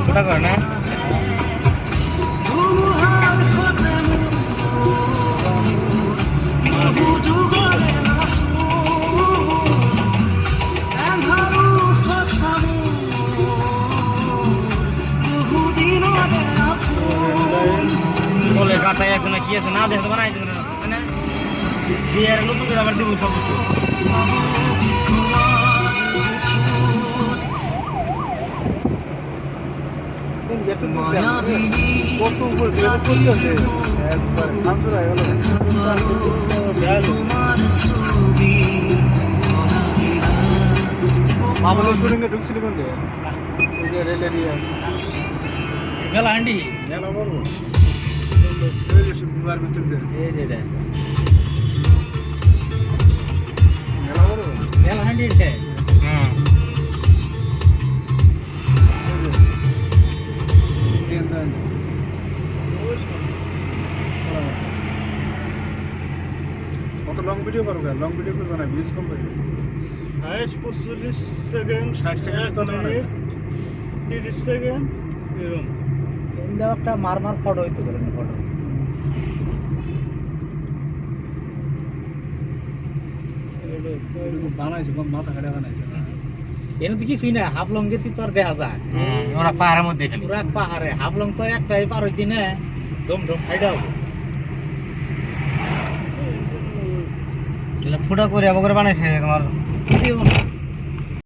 ছোটা করে না বলে কাটাই আছে না কি আছে না দেখতে বানাই দিন না দিয়ে আর নতুন করে আবার দিব সব কিছু কত উপর করতেছে একবার আন্তরা গেল মামুলের শুটিংয়ে ঢুকছিল কোন দিকে ওই যে রেল এরিয়া গেল আন্টি গেল বলবো বুয়ার ভিতর দিয়ে এই যে এটা গেল বলবো গেল আন্টি এটা কত লং ভিডিও করবো লং ভিডিও করবো না ভিউজ কম পাইবে হাইস্ট 45 সেকেন্ড 60 সেকেন্ড তো না 30 সেকেন্ড এরকম ইন্দা একটা মারমার ফটো হইতো করে ফটো বানাইছে কম মাথা খাড়া বানাইছে এনে তো কিছুই না হাফলং গেতি তোর দেখা যায় ওরা পাহাড়ের মধ্যে খালি পুরা পাহাড়ে হাফলং তো একটাই পার হইতি না দম দম ফাইডা হবে ফুটা করে আবার বানাইছে তোমার